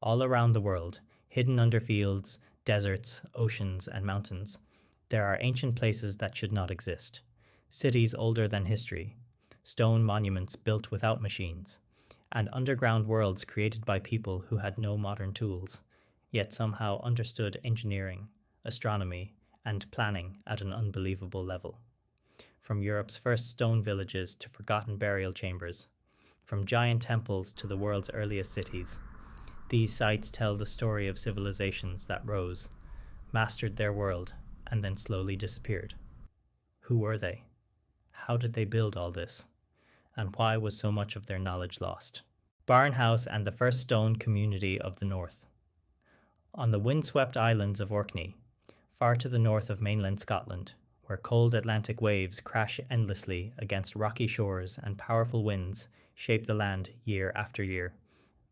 All around the world, hidden under fields, deserts, oceans, and mountains, there are ancient places that should not exist. Cities older than history, stone monuments built without machines, and underground worlds created by people who had no modern tools, yet somehow understood engineering, astronomy, and planning at an unbelievable level. From Europe's first stone villages to forgotten burial chambers, from giant temples to the world's earliest cities, these sites tell the story of civilizations that rose, mastered their world, and then slowly disappeared. Who were they? How did they build all this? And why was so much of their knowledge lost? Barnhouse and the first stone community of the North. On the windswept islands of Orkney, far to the north of mainland Scotland, where cold Atlantic waves crash endlessly against rocky shores and powerful winds shape the land year after year,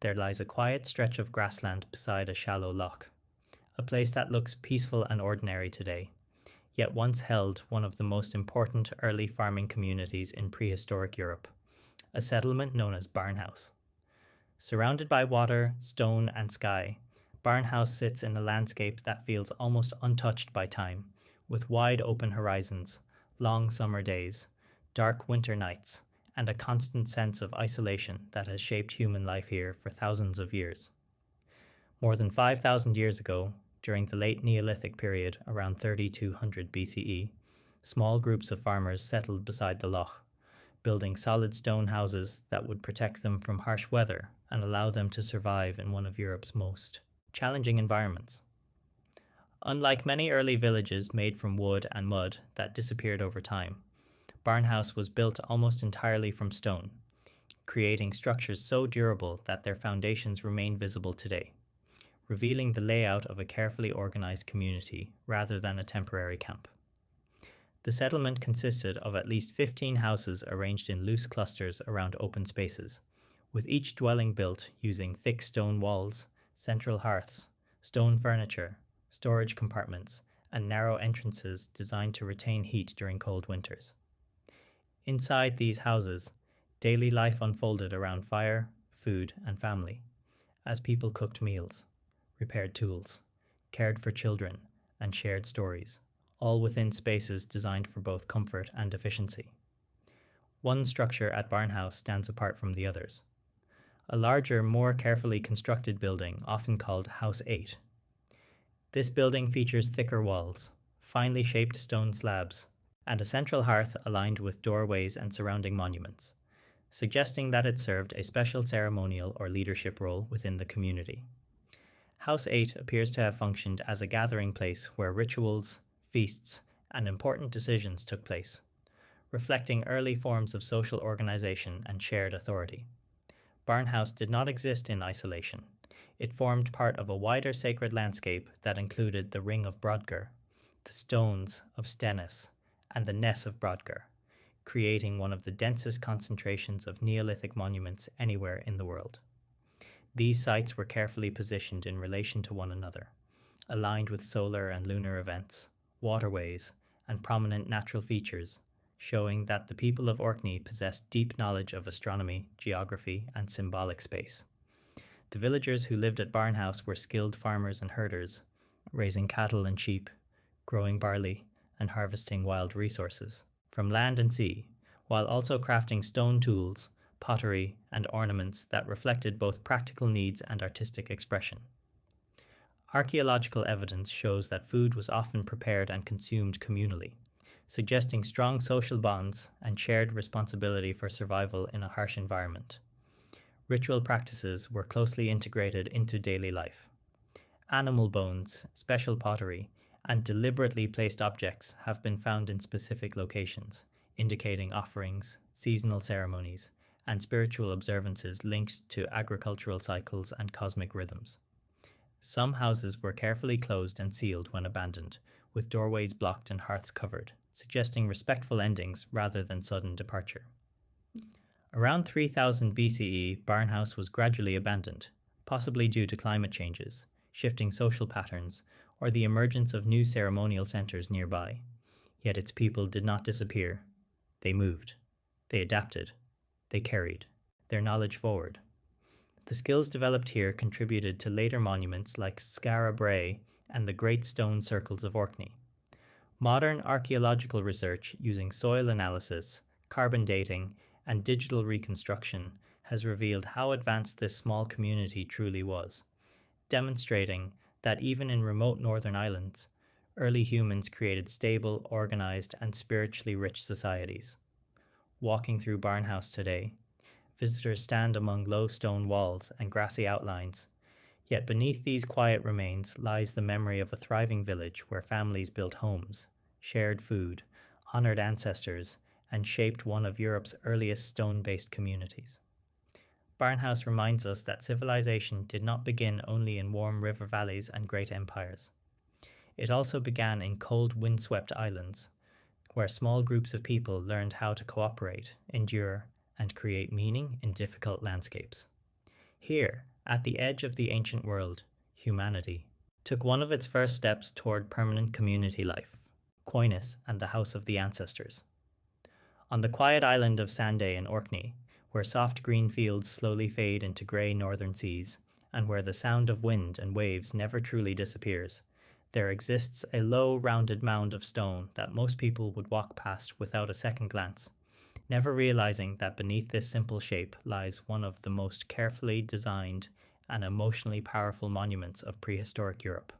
there lies a quiet stretch of grassland beside a shallow loch, a place that looks peaceful and ordinary today, yet once held one of the most important early farming communities in prehistoric Europe, a settlement known as Barnhouse. Surrounded by water, stone, and sky, Barnhouse sits in a landscape that feels almost untouched by time, with wide open horizons, long summer days, dark winter nights, and a constant sense of isolation that has shaped human life here for thousands of years. More than 5,000 years ago, during the late Neolithic period around 3200 BCE, small groups of farmers settled beside the loch, building solid stone houses that would protect them from harsh weather and allow them to survive in one of Europe's most challenging environments. Unlike many early villages made from wood and mud that disappeared over time, Barnhouse was built almost entirely from stone, creating structures so durable that their foundations remain visible today, revealing the layout of a carefully organized community rather than a temporary camp. The settlement consisted of at least 15 houses arranged in loose clusters around open spaces, with each dwelling built using thick stone walls, central hearths, stone furniture, storage compartments, and narrow entrances designed to retain heat during cold winters. Inside these houses, daily life unfolded around fire, food, and family, as people cooked meals, repaired tools, cared for children, and shared stories, all within spaces designed for both comfort and efficiency. One structure at Barnhouse stands apart from the others. A larger, more carefully constructed building, often called House 8. This building features thicker walls, finely shaped stone slabs, and a central hearth aligned with doorways and surrounding monuments, suggesting that it served a special ceremonial or leadership role within the community. House 8 appears to have functioned as a gathering place where rituals, feasts, and important decisions took place, reflecting early forms of social organization and shared authority. Barnhouse did not exist in isolation. It formed part of a wider sacred landscape that included the Ring of Brodgar, the Stones of Stennis, and the Ness of Brodgar, creating one of the densest concentrations of Neolithic monuments anywhere in the world. These sites were carefully positioned in relation to one another, aligned with solar and lunar events, waterways, and prominent natural features, showing that the people of Orkney possessed deep knowledge of astronomy, geography, and symbolic space. The villagers who lived at Barnhouse were skilled farmers and herders, raising cattle and sheep, growing barley, and harvesting wild resources from land and sea, while also crafting stone tools, pottery, and ornaments that reflected both practical needs and artistic expression. Archaeological evidence shows that food was often prepared and consumed communally, suggesting strong social bonds and shared responsibility for survival in a harsh environment. Ritual practices were closely integrated into daily life. Animal bones, special pottery, and deliberately placed objects have been found in specific locations, indicating offerings, seasonal ceremonies, and spiritual observances linked to agricultural cycles and cosmic rhythms. Some houses were carefully closed and sealed when abandoned, with doorways blocked and hearths covered, suggesting respectful endings rather than sudden departure. Around 3000 BCE, Barnhouse was gradually abandoned, possibly due to climate changes, shifting social patterns, or the emergence of new ceremonial centers nearby. Yet its people did not disappear. They moved. They adapted. They carried their knowledge forward. The skills developed here contributed to later monuments like Skara Brae and the Great Stone Circles of Orkney. Modern archaeological research using soil analysis, carbon dating, and digital reconstruction has revealed how advanced this small community truly was, demonstrating that even in remote northern islands, early humans created stable, organized, and spiritually rich societies. Walking through Barnhouse today, visitors stand among low stone walls and grassy outlines. Yet beneath these quiet remains lies the memory of a thriving village where families built homes, shared food, honored ancestors, and shaped one of Europe's earliest stone-based communities. Barnhouse reminds us that civilization did not begin only in warm river valleys and great empires. It also began in cold, windswept islands, where small groups of people learned how to cooperate, endure, and create meaning in difficult landscapes. Here, at the edge of the ancient world, humanity took one of its first steps toward permanent community life, coyness and the House of the Ancestors. On the quiet island of Sanday in Orkney, where soft green fields slowly fade into grey northern seas, and where the sound of wind and waves never truly disappears, there exists a low, rounded mound of stone that most people would walk past without a second glance, never realizing that beneath this simple shape lies one of the most carefully designed and emotionally powerful monuments of prehistoric Europe,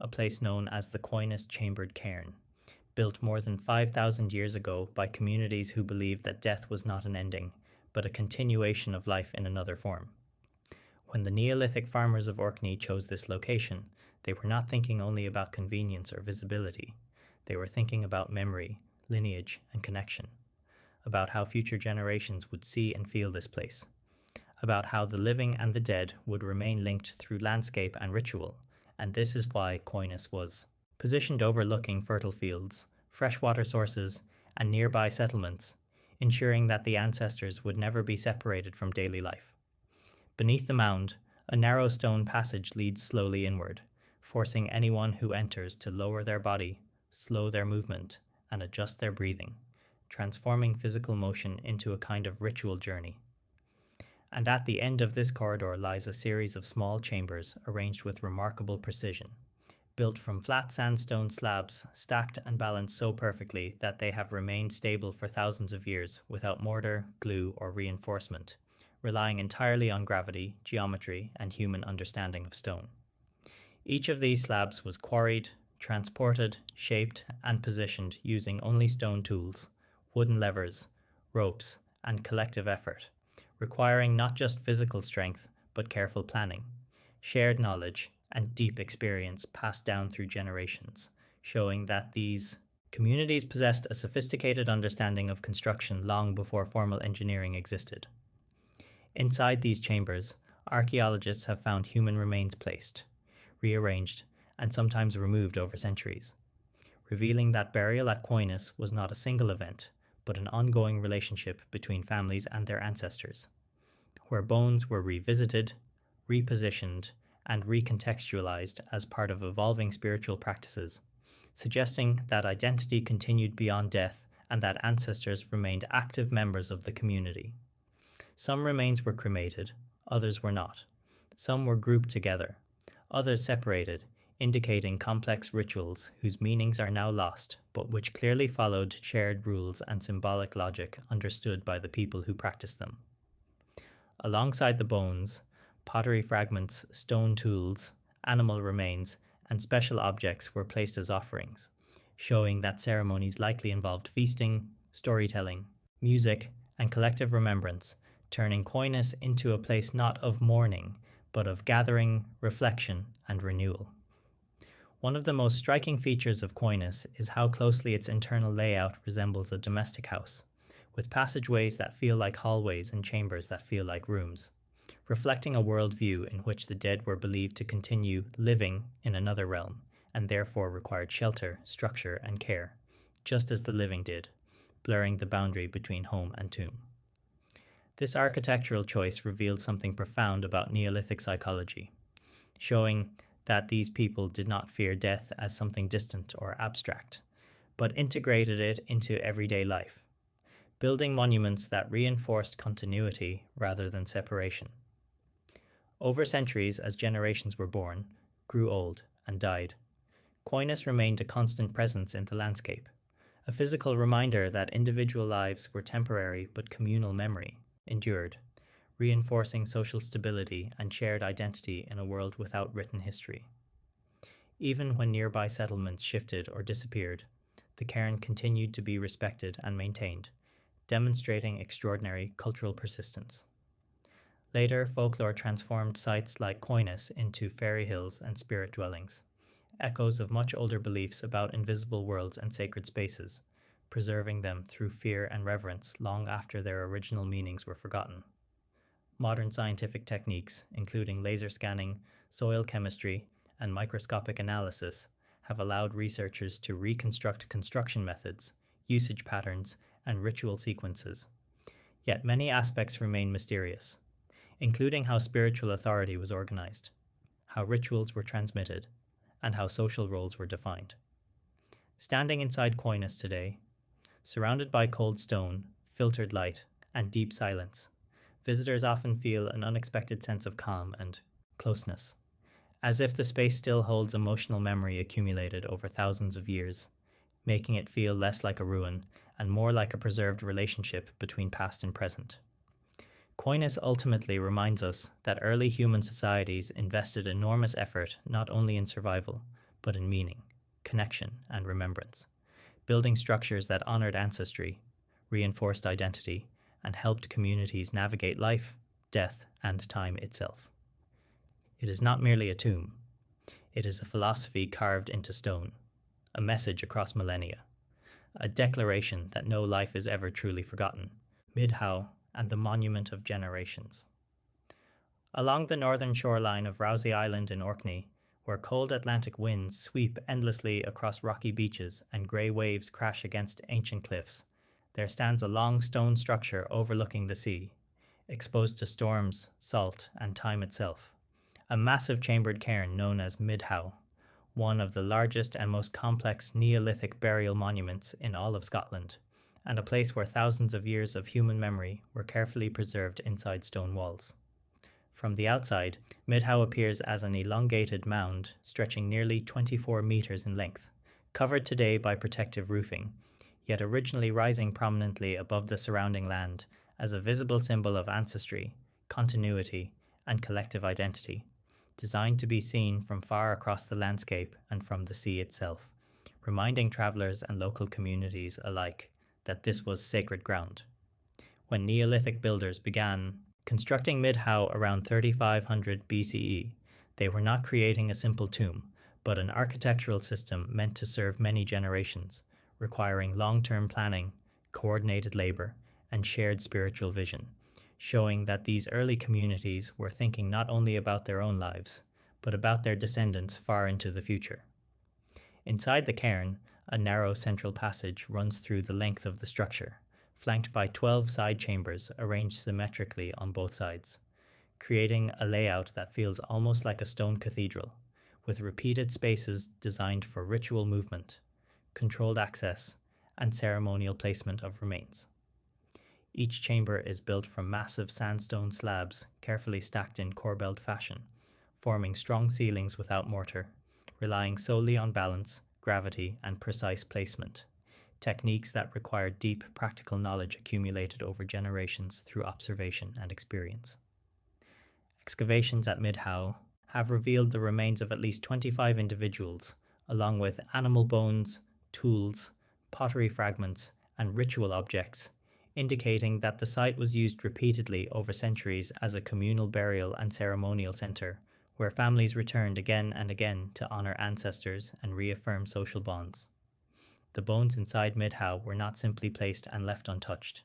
a place known as the Coyness Chambered Cairn, built more than 5,000 years ago by communities who believed that death was not an ending, but a continuation of life in another form. When the Neolithic farmers of Orkney chose this location, they were not thinking only about convenience or visibility. They were thinking about memory, lineage, and connection, about how future generations would see and feel this place, about how the living and the dead would remain linked through landscape and ritual, and this is why Coyness was positioned overlooking fertile fields, freshwater sources, and nearby settlements, ensuring that the ancestors would never be separated from daily life. Beneath the mound, a narrow stone passage leads slowly inward, forcing anyone who enters to lower their body, slow their movement, and adjust their breathing, transforming physical motion into a kind of ritual journey. And at the end of this corridor lies a series of small chambers arranged with remarkable precision, built from flat sandstone slabs stacked and balanced so perfectly that they have remained stable for thousands of years without mortar, glue, or reinforcement, relying entirely on gravity, geometry, and human understanding of stone. Each of these slabs was quarried, transported, shaped, and positioned using only stone tools, wooden levers, ropes, and collective effort, requiring not just physical strength, but careful planning, shared knowledge, and deep experience passed down through generations, showing that these communities possessed a sophisticated understanding of construction long before formal engineering existed. Inside these chambers, archaeologists have found human remains placed, rearranged, and sometimes removed over centuries, revealing that burial at Coyness was not a single event, but an ongoing relationship between families and their ancestors, where bones were revisited, repositioned, and recontextualized as part of evolving spiritual practices, suggesting that identity continued beyond death and that ancestors remained active members of the community. Some remains were cremated, others were not. Some were grouped together, others separated, indicating complex rituals whose meanings are now lost, but which clearly followed shared rules and symbolic logic understood by the people who practiced them. Alongside the bones, pottery fragments, stone tools, animal remains, and special objects were placed as offerings, showing that ceremonies likely involved feasting, storytelling, music, and collective remembrance, turning Coyness into a place not of mourning, but of gathering, reflection, and renewal. One of the most striking features of Coyness is how closely its internal layout resembles a domestic house, with passageways that feel like hallways and chambers that feel like rooms, reflecting a worldview in which the dead were believed to continue living in another realm, and therefore required shelter, structure, and care, just as the living did, blurring the boundary between home and tomb. This architectural choice revealed something profound about Neolithic psychology, showing that these people did not fear death as something distant or abstract, but integrated it into everyday life, building monuments that reinforced continuity rather than separation. Over centuries, as generations were born, grew old, and died, coyness remained a constant presence in the landscape, a physical reminder that individual lives were temporary but communal memory endured, reinforcing social stability and shared identity in a world without written history. Even when nearby settlements shifted or disappeared, the cairn continued to be respected and maintained, demonstrating extraordinary cultural persistence. Later, folklore transformed sites like Coyness into fairy hills and spirit dwellings, echoes of much older beliefs about invisible worlds and sacred spaces, preserving them through fear and reverence long after their original meanings were forgotten. Modern scientific techniques, including laser scanning, soil chemistry, and microscopic analysis, have allowed researchers to reconstruct construction methods, usage patterns, and ritual sequences. Yet many aspects remain mysterious, including how spiritual authority was organized, how rituals were transmitted, and how social roles were defined. Standing inside Coyness today, surrounded by cold stone, filtered light, and deep silence, visitors often feel an unexpected sense of calm and closeness, as if the space still holds emotional memory accumulated over thousands of years, making it feel less like a ruin and more like a preserved relationship between past and present. Coyness ultimately reminds us that early human societies invested enormous effort not only in survival, but in meaning, connection, and remembrance, building structures that honored ancestry, reinforced identity, and helped communities navigate life, death, and time itself. It is not merely a tomb. It is a philosophy carved into stone, a message across millennia, a declaration that no life is ever truly forgotten, Midhow and the monument of generations. Along the northern shoreline of Rousey Island in Orkney, where cold Atlantic winds sweep endlessly across rocky beaches and grey waves crash against ancient cliffs, there stands a long stone structure overlooking the sea, exposed to storms, salt, and time itself. A massive chambered cairn known as Midhow, one of the largest and most complex Neolithic burial monuments in all of Scotland, and a place where thousands of years of human memory were carefully preserved inside stone walls. From the outside, Midhow appears as an elongated mound stretching nearly 24 meters in length, covered today by protective roofing, yet originally rising prominently above the surrounding land as a visible symbol of ancestry, continuity, and collective identity, designed to be seen from far across the landscape and from the sea itself, reminding travelers and local communities alike that this was sacred ground. When Neolithic builders began constructing Midhow around 3500 BCE, they were not creating a simple tomb, but an architectural system meant to serve many generations, requiring long-term planning, coordinated labor, and shared spiritual vision, showing that these early communities were thinking not only about their own lives, but about their descendants far into the future. Inside the cairn, a narrow central passage runs through the length of the structure, flanked by 12 side chambers arranged symmetrically on both sides, creating a layout that feels almost like a stone cathedral, with repeated spaces designed for ritual movement, controlled access, and ceremonial placement of remains. Each chamber is built from massive sandstone slabs carefully stacked in corbelled fashion, forming strong ceilings without mortar, relying solely on balance, gravity, and precise placement, techniques that require deep practical knowledge accumulated over generations through observation and experience. Excavations at Midhow have revealed the remains of at least 25 individuals, along with animal bones, tools, pottery fragments, and ritual objects, indicating that the site was used repeatedly over centuries as a communal burial and ceremonial center, where families returned again and again to honor ancestors and reaffirm social bonds. The bones inside Midhow were not simply placed and left untouched.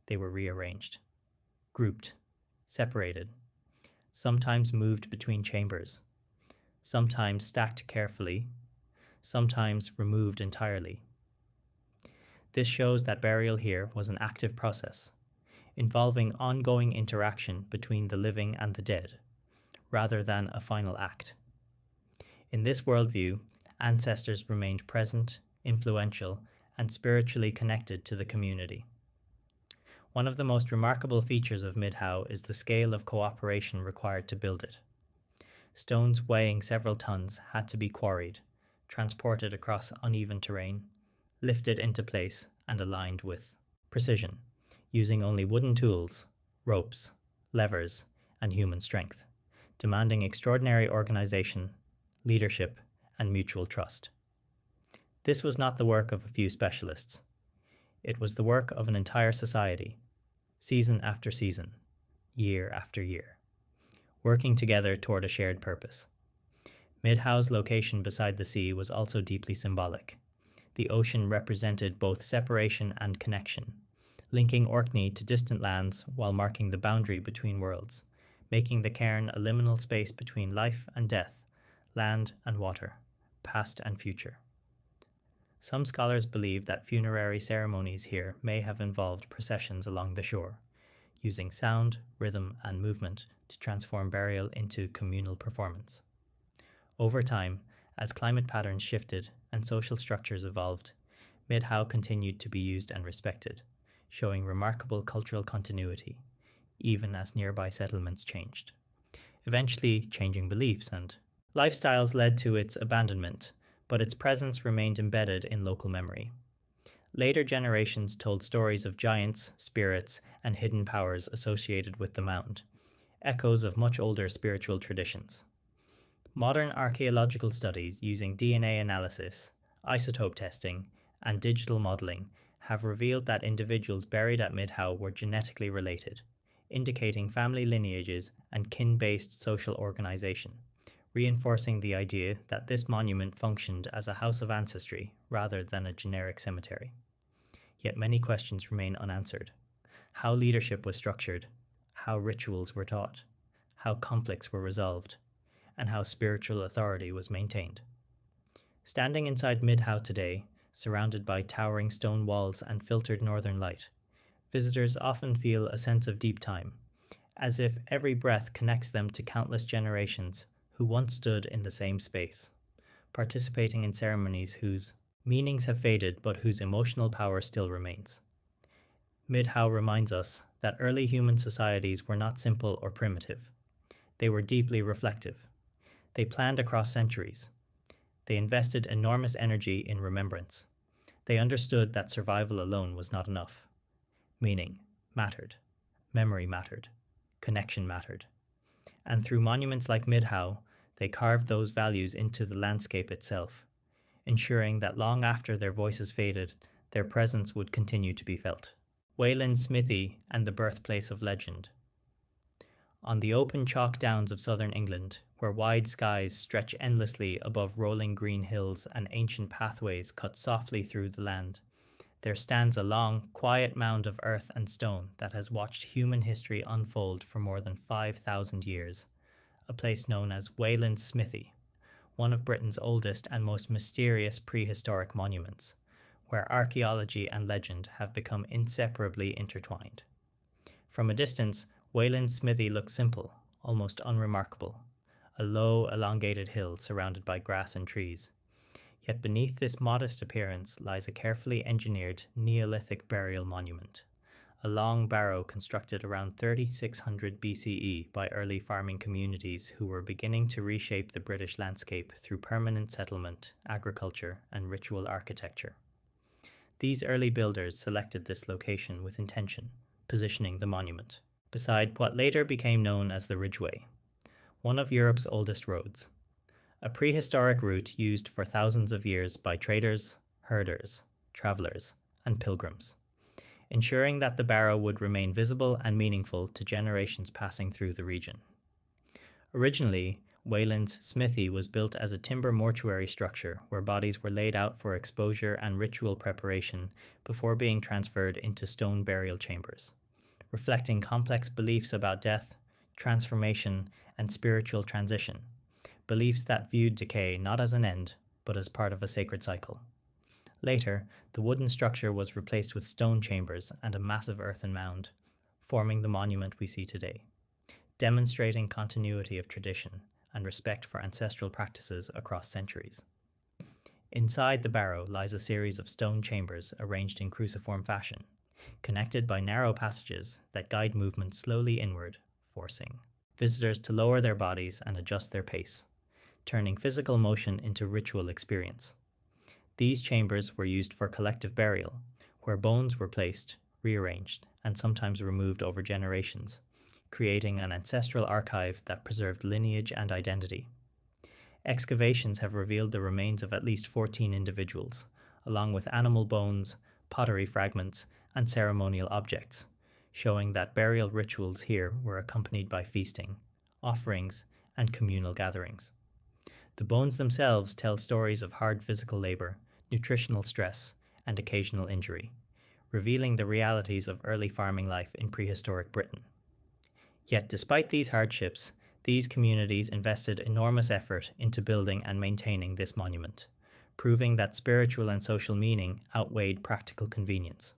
They were rearranged, grouped, separated, sometimes moved between chambers, sometimes stacked carefully, sometimes removed entirely. This shows that burial here was an active process, involving ongoing interaction between the living and the dead, rather than a final act. In this worldview, ancestors remained present, influential, and spiritually connected to the community. One of the most remarkable features of Midhow is the scale of cooperation required to build it. Stones weighing several tons had to be quarried, transported across uneven terrain, lifted into place, and aligned with precision, using only wooden tools, ropes, levers, and human strength, demanding extraordinary organization, leadership, and mutual trust. This was not the work of a few specialists. It was the work of an entire society, season after season, year after year, working together toward a shared purpose. Midhow's location beside the sea was also deeply symbolic. The ocean represented both separation and connection, linking Orkney to distant lands while marking the boundary between worlds, making the cairn a liminal space between life and death, land and water, past and future. Some scholars believe that funerary ceremonies here may have involved processions along the shore, using sound, rhythm, and movement to transform burial into communal performance. Over time, as climate patterns shifted and social structures evolved, Midhow continued to be used and respected, showing remarkable cultural continuity, even as nearby settlements changed. Eventually, changing beliefs and lifestyles led to its abandonment, but its presence remained embedded in local memory. Later generations told stories of giants, spirits, and hidden powers associated with the mound, echoes of much older spiritual traditions. Modern archaeological studies using DNA analysis, isotope testing, and digital modeling have revealed that individuals buried at Midhow were genetically related, indicating family lineages and kin-based social organization, reinforcing the idea that this monument functioned as a house of ancestry rather than a generic cemetery. Yet many questions remain unanswered. How leadership was structured, how rituals were taught, how conflicts were resolved, and how spiritual authority was maintained. Standing inside Midhow today, surrounded by towering stone walls and filtered northern light, visitors often feel a sense of deep time, as if every breath connects them to countless generations who once stood in the same space, participating in ceremonies whose meanings have faded but whose emotional power still remains. Midhow reminds us that early human societies were not simple or primitive. They were deeply reflective. They planned across centuries. They invested enormous energy in remembrance. They understood that survival alone was not enough. Meaning mattered. Memory mattered. Connection mattered. And through monuments like Midhow, they carved those values into the landscape itself, ensuring that long after their voices faded, their presence would continue to be felt. Wayland's Smithy and the birthplace of legend. On the open chalk downs of southern England, where wide skies stretch endlessly above rolling green hills and ancient pathways cut softly through the land, there stands a long, quiet mound of earth and stone that has watched human history unfold for more than 5,000 years, a place known as Wayland's Smithy, one of Britain's oldest and most mysterious prehistoric monuments, where archaeology and legend have become inseparably intertwined. From a distance, Wayland's Smithy looks simple, almost unremarkable, a low, elongated hill surrounded by grass and trees. Yet beneath this modest appearance lies a carefully engineered Neolithic burial monument, a long barrow constructed around 3600 BCE by early farming communities who were beginning to reshape the British landscape through permanent settlement, agriculture, and ritual architecture. These early builders selected this location with intention, positioning the monument beside what later became known as the Ridgeway, one of Europe's oldest roads, a prehistoric route used for thousands of years by traders, herders, travelers, and pilgrims, ensuring that the barrow would remain visible and meaningful to generations passing through the region. Originally, Wayland's Smithy was built as a timber mortuary structure where bodies were laid out for exposure and ritual preparation before being transferred into stone burial chambers, reflecting complex beliefs about death, transformation, and spiritual transition, beliefs that viewed decay not as an end, but as part of a sacred cycle. Later, the wooden structure was replaced with stone chambers and a massive earthen mound, forming the monument we see today, demonstrating continuity of tradition and respect for ancestral practices across centuries. Inside the barrow lies a series of stone chambers arranged in cruciform fashion, connected by narrow passages that guide movement slowly inward, forcing visitors to lower their bodies and adjust their pace, turning physical motion into ritual experience. These chambers were used for collective burial, where bones were placed, rearranged, and sometimes removed over generations, creating an ancestral archive that preserved lineage and identity. Excavations have revealed the remains of at least 14 individuals, along with animal bones, pottery fragments, and ceremonial objects, showing that burial rituals here were accompanied by feasting, offerings, and communal gatherings. The bones themselves tell stories of hard physical labor, nutritional stress, and occasional injury, revealing the realities of early farming life in prehistoric Britain. Yet despite these hardships, these communities invested enormous effort into building and maintaining this monument, proving that spiritual and social meaning outweighed practical convenience.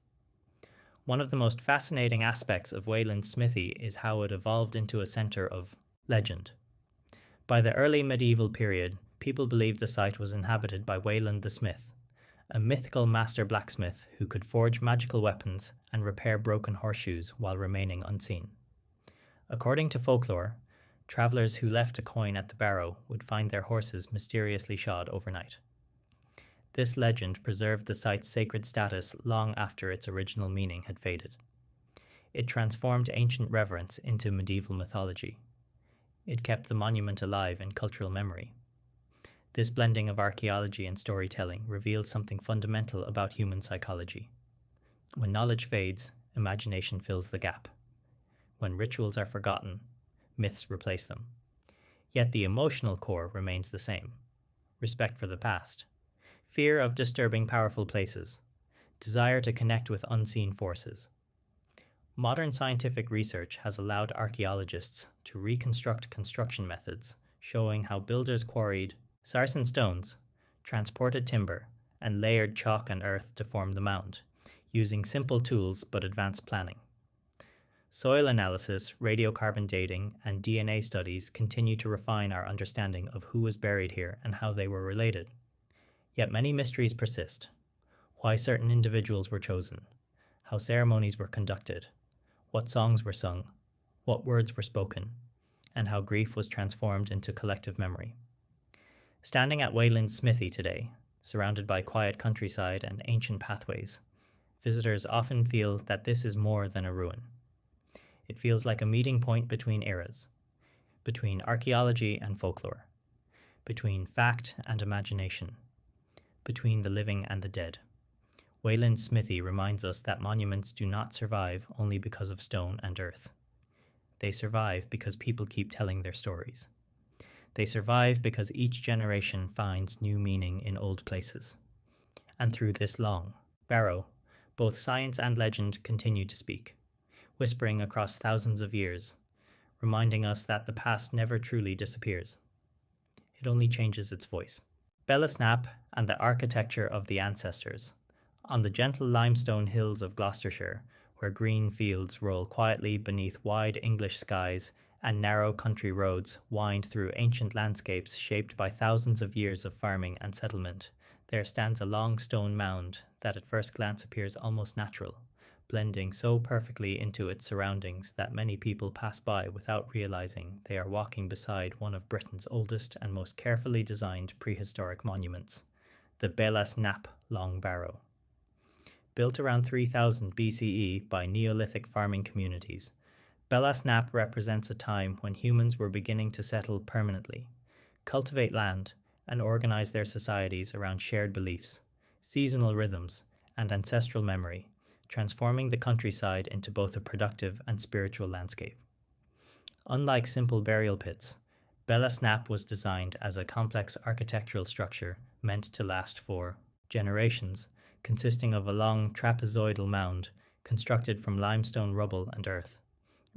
One of the most fascinating aspects of Wayland's smithy is how it evolved into a center of legend. By the early medieval period, people believed the site was inhabited by Wayland the Smith, a mythical master blacksmith who could forge magical weapons and repair broken horseshoes while remaining unseen. According to folklore, travelers who left a coin at the barrow would find their horses mysteriously shod overnight. This legend preserved the site's sacred status long after its original meaning had faded. It transformed ancient reverence into medieval mythology. It kept the monument alive in cultural memory. This blending of archaeology and storytelling revealed something fundamental about human psychology. When knowledge fades, imagination fills the gap. When rituals are forgotten, myths replace them. Yet the emotional core remains the same: respect for the past, fear of disturbing powerful places, desire to connect with unseen forces. Modern scientific research has allowed archaeologists to reconstruct construction methods, showing how builders quarried sarsen stones, transported timber, and layered chalk and earth to form the mound, using simple tools but advanced planning. Soil analysis, radiocarbon dating, and DNA studies continue to refine our understanding of who was buried here and how they were related. Yet many mysteries persist: why certain individuals were chosen, how ceremonies were conducted, what songs were sung, what words were spoken, and how grief was transformed into collective memory. Standing at Wayland's smithy today, surrounded by quiet countryside and ancient pathways, visitors often feel that this is more than a ruin. It feels like a meeting point between eras, between archaeology and folklore, between fact and imagination, between the living and the dead. Wayland's smithy reminds us that monuments do not survive only because of stone and earth. They survive because people keep telling their stories. They survive because each generation finds new meaning in old places. And through this long barrow, both science and legend continue to speak, whispering across thousands of years, reminding us that the past never truly disappears. It only changes its voice. Bellasnap and the architecture of the ancestors. On the gentle limestone hills of Gloucestershire, where green fields roll quietly beneath wide English skies and narrow country roads wind through ancient landscapes shaped by thousands of years of farming and settlement, there stands a long stone mound that at first glance appears almost natural, blending so perfectly into its surroundings that many people pass by without realizing they are walking beside one of Britain's oldest and most carefully designed prehistoric monuments, the Bellasnap Long Barrow. Built around 3000 BCE by Neolithic farming communities, Bellasnap represents a time when humans were beginning to settle permanently, cultivate land, and organize their societies around shared beliefs, seasonal rhythms, and ancestral memory, transforming the countryside into both a productive and spiritual landscape. Unlike simple burial pits, Bellasnap was designed as a complex architectural structure meant to last for generations, consisting of a long trapezoidal mound constructed from limestone rubble and earth,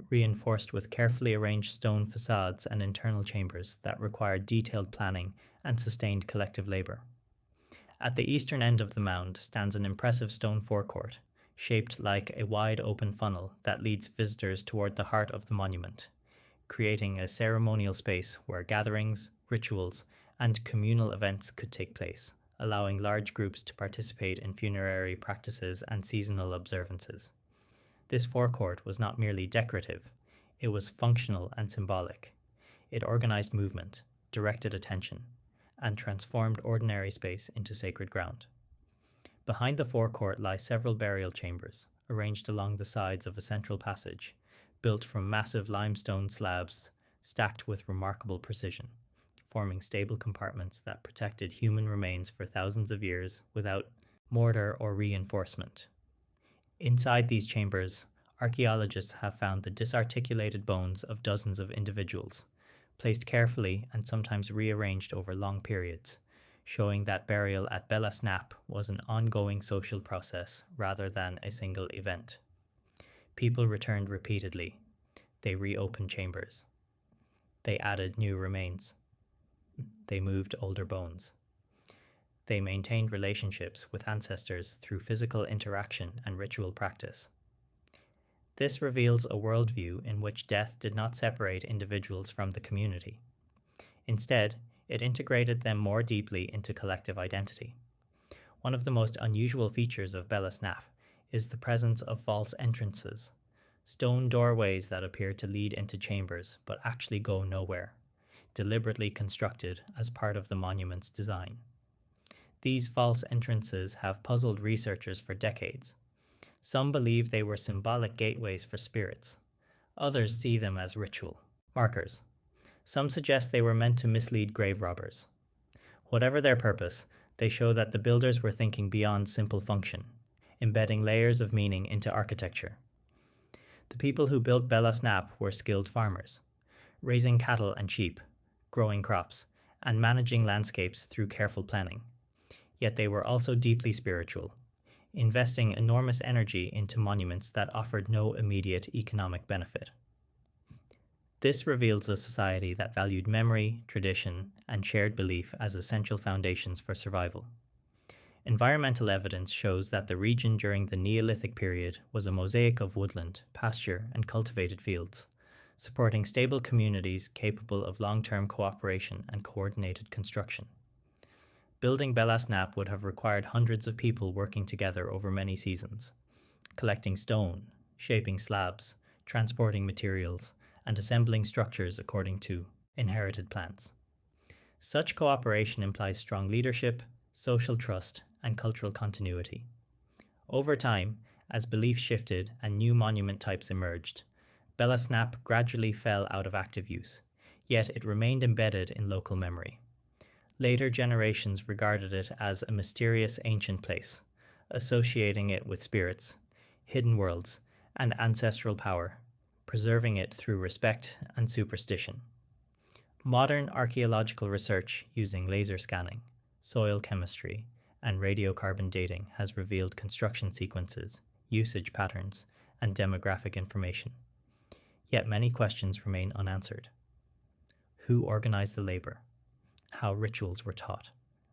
reinforced with carefully arranged stone facades and internal chambers that required detailed planning and sustained collective labor. At the eastern end of the mound stands an impressive stone forecourt, shaped like a wide open funnel that leads visitors toward the heart of the monument, creating a ceremonial space where gatherings, rituals, and communal events could take place, allowing large groups to participate in funerary practices and seasonal observances. This forecourt was not merely decorative, it was functional and symbolic. It organized movement, directed attention, and transformed ordinary space into sacred ground. Behind the forecourt lie several burial chambers, arranged along the sides of a central passage, built from massive limestone slabs stacked with remarkable precision, forming stable compartments that protected human remains for thousands of years without mortar or reinforcement. Inside these chambers, archaeologists have found the disarticulated bones of dozens of individuals, placed carefully and sometimes rearranged over long periods, showing that burial at Belas Knap was an ongoing social process rather than a single event. People returned repeatedly. They reopened chambers. They added new remains. They moved older bones. They maintained relationships with ancestors through physical interaction and ritual practice. This reveals a worldview in which death did not separate individuals from the community. Instead, it integrated them more deeply into collective identity. One of the most unusual features of Belas Knap is the presence of false entrances, stone doorways that appear to lead into chambers but actually go nowhere, deliberately constructed as part of the monument's design. These false entrances have puzzled researchers for decades. Some believe they were symbolic gateways for spirits. Others see them as ritual markers. Some suggest they were meant to mislead grave robbers. Whatever their purpose, they show that the builders were thinking beyond simple function, embedding layers of meaning into architecture. The people who built Belas Knap were skilled farmers, raising cattle and sheep, growing crops, and managing landscapes through careful planning. Yet they were also deeply spiritual, investing enormous energy into monuments that offered no immediate economic benefit. This reveals a society that valued memory, tradition, and shared belief as essential foundations for survival. Environmental evidence shows that the region during the Neolithic period was a mosaic of woodland, pasture, and cultivated fields, supporting stable communities capable of long-term cooperation and coordinated construction. Building Belas Knap would have required hundreds of people working together over many seasons, collecting stone, shaping slabs, transporting materials, and assembling structures according to inherited plans. Such cooperation implies strong leadership, social trust, and cultural continuity. Over time, as beliefs shifted and new monument types emerged, Belas Knap gradually fell out of active use, yet it remained embedded in local memory. Later generations regarded it as a mysterious ancient place, associating it with spirits, hidden worlds, and ancestral power, preserving it through respect and superstition. Modern archaeological research using laser scanning, soil chemistry, and radiocarbon dating has revealed construction sequences, usage patterns, and demographic information. Yet many questions remain unanswered. Who organized the labor? How rituals were taught,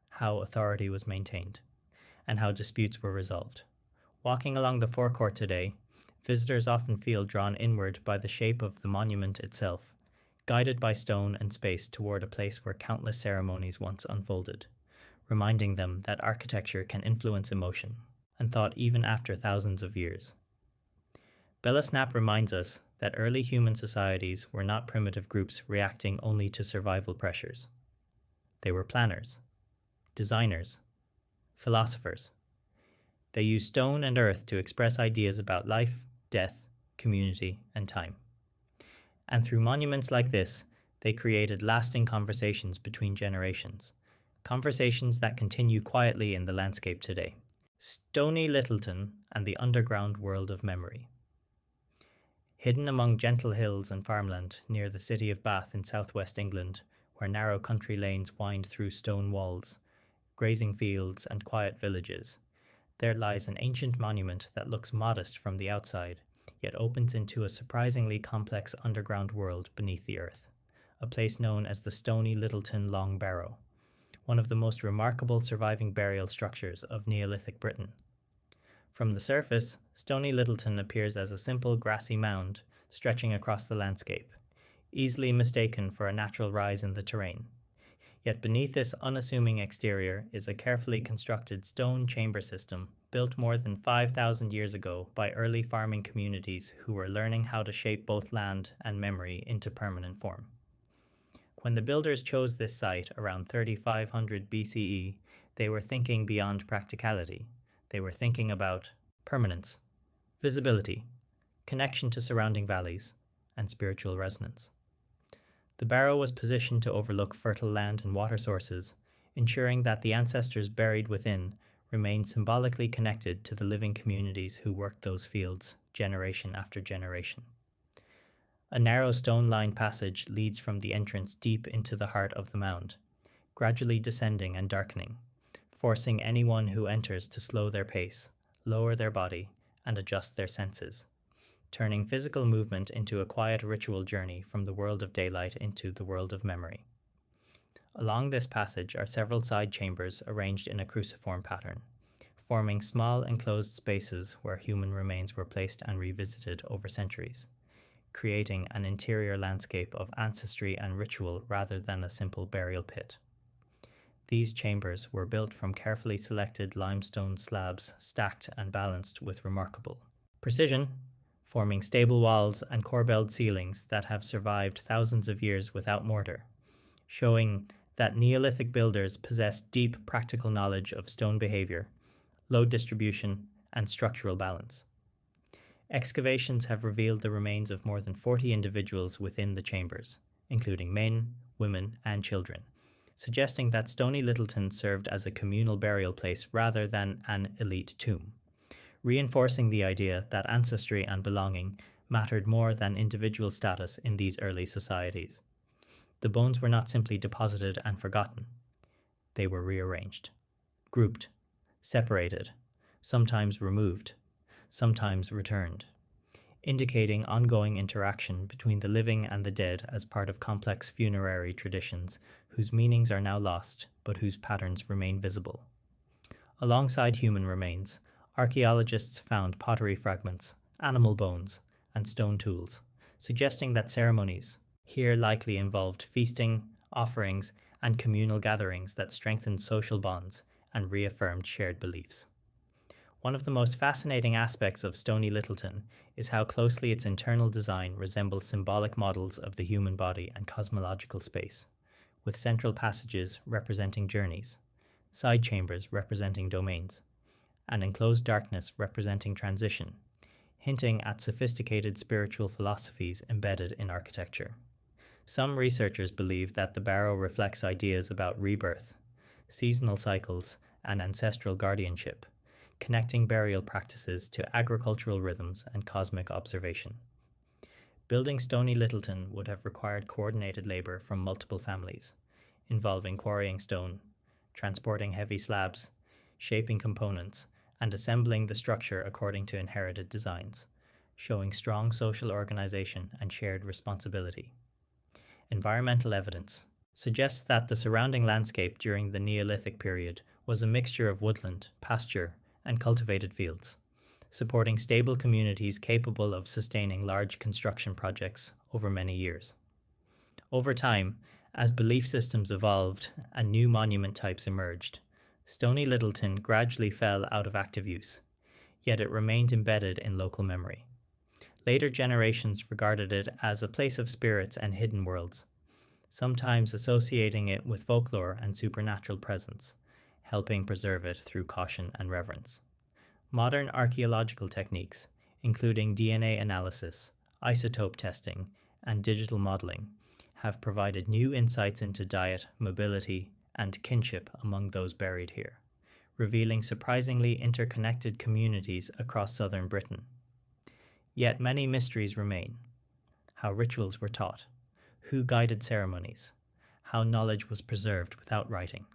how authority was maintained, and how disputes were resolved. Walking along the forecourt today, visitors often feel drawn inward by the shape of the monument itself, guided by stone and space toward a place where countless ceremonies once unfolded, reminding them that architecture can influence emotion and thought even after thousands of years. Belas Knap reminds us that early human societies were not primitive groups reacting only to survival pressures. They were planners, designers, philosophers. They used stone and earth to express ideas about life, death, community, and time. And through monuments like this, they created lasting conversations between generations, conversations that continue quietly in the landscape today. Stony Littleton and the underground world of memory. Hidden among gentle hills and farmland near the city of Bath in southwest England, where narrow country lanes wind through stone walls, grazing fields, and quiet villages, there lies an ancient monument that looks modest from the outside, yet opens into a surprisingly complex underground world beneath the earth, a place known as the Stony Littleton Long Barrow, one of the most remarkable surviving burial structures of Neolithic Britain. From the surface, Stony Littleton appears as a simple grassy mound stretching across the landscape, easily mistaken for a natural rise in the terrain. Yet beneath this unassuming exterior is a carefully constructed stone chamber system built more than 5,000 years ago by early farming communities who were learning how to shape both land and memory into permanent form. When the builders chose this site around 3500 BCE, they were thinking beyond practicality. They were thinking about permanence, visibility, connection to surrounding valleys, and spiritual resonance. The barrow was positioned to overlook fertile land and water sources, ensuring that the ancestors buried within remained symbolically connected to the living communities who worked those fields generation after generation. A narrow stone-lined passage leads from the entrance deep into the heart of the mound, gradually descending and darkening, forcing anyone who enters to slow their pace, lower their body, and adjust their senses, turning physical movement into a quiet ritual journey from the world of daylight into the world of memory. Along this passage are several side chambers arranged in a cruciform pattern, forming small enclosed spaces where human remains were placed and revisited over centuries, creating an interior landscape of ancestry and ritual rather than a simple burial pit. These chambers were built from carefully selected limestone slabs stacked and balanced with remarkable precision, forming stable walls and corbelled ceilings that have survived thousands of years without mortar, showing that Neolithic builders possessed deep practical knowledge of stone behavior, load distribution, and structural balance. Excavations have revealed the remains of more than 40 individuals within the chambers, including men, women, and children, suggesting that Stony Littleton served as a communal burial place rather than an elite tomb, reinforcing the idea that ancestry and belonging mattered more than individual status in these early societies. The bones were not simply deposited and forgotten. They were rearranged, grouped, separated, sometimes removed, sometimes returned, indicating ongoing interaction between the living and the dead as part of complex funerary traditions whose meanings are now lost but whose patterns remain visible. Alongside human remains, archaeologists found pottery fragments, animal bones, and stone tools, suggesting that ceremonies here likely involved feasting, offerings, and communal gatherings that strengthened social bonds and reaffirmed shared beliefs. One of the most fascinating aspects of Stony Littleton is how closely its internal design resembles symbolic models of the human body and cosmological space, with central passages representing journeys, side chambers representing domains, and enclosed darkness representing transition, hinting at sophisticated spiritual philosophies embedded in architecture. Some researchers believe that the barrow reflects ideas about rebirth, seasonal cycles, and ancestral guardianship, connecting burial practices to agricultural rhythms and cosmic observation. Building Stony Littleton would have required coordinated labor from multiple families, involving quarrying stone, transporting heavy slabs, shaping components, and assembling the structure according to inherited designs, showing strong social organization and shared responsibility. Environmental evidence suggests that the surrounding landscape during the Neolithic period was a mixture of woodland, pasture, and cultivated fields, supporting stable communities capable of sustaining large construction projects over many years. Over time, as belief systems evolved and new monument types emerged, Stony Littleton gradually fell out of active use, yet it remained embedded in local memory. Later generations regarded it as a place of spirits and hidden worlds, sometimes associating it with folklore and supernatural presence, helping preserve it through caution and reverence. Modern archaeological techniques, including DNA analysis, isotope testing, and digital modeling, have provided new insights into diet, mobility, and kinship among those buried here, revealing surprisingly interconnected communities across southern Britain. Yet many mysteries remain: how rituals were taught, who guided ceremonies, how knowledge was preserved without writing,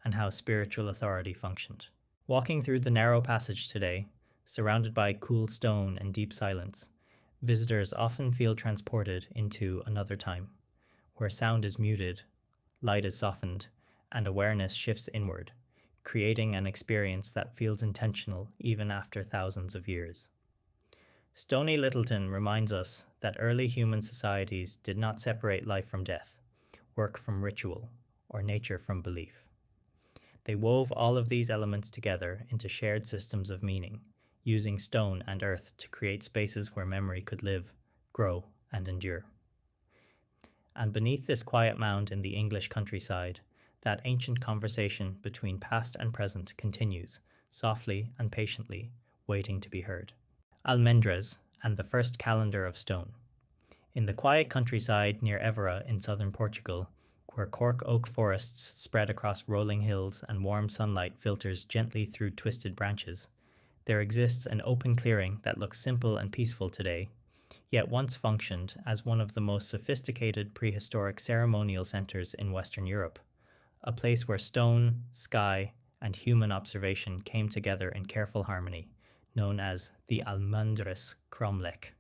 and how spiritual authority functioned. Walking through the narrow passage today, surrounded by cool stone and deep silence, visitors often feel transported into another time, where sound is muted, light is softened, and awareness shifts inward, creating an experience that feels intentional even after thousands of years. Stony Littleton reminds us that early human societies did not separate life from death, work from ritual, or nature from belief. They wove all of these elements together into shared systems of meaning, using stone and earth to create spaces where memory could live, grow, and endure. And beneath this quiet mound in the English countryside, that ancient conversation between past and present continues, softly and patiently, waiting to be heard. Almendres and the first calendar of stone. In the quiet countryside near Évora in southern Portugal, where cork oak forests spread across rolling hills and warm sunlight filters gently through twisted branches, there exists an open clearing that looks simple and peaceful today, yet once functioned as one of the most sophisticated prehistoric ceremonial centers in Western Europe, a place where stone, sky, and human observation came together in careful harmony, known as the Almendres cromlech.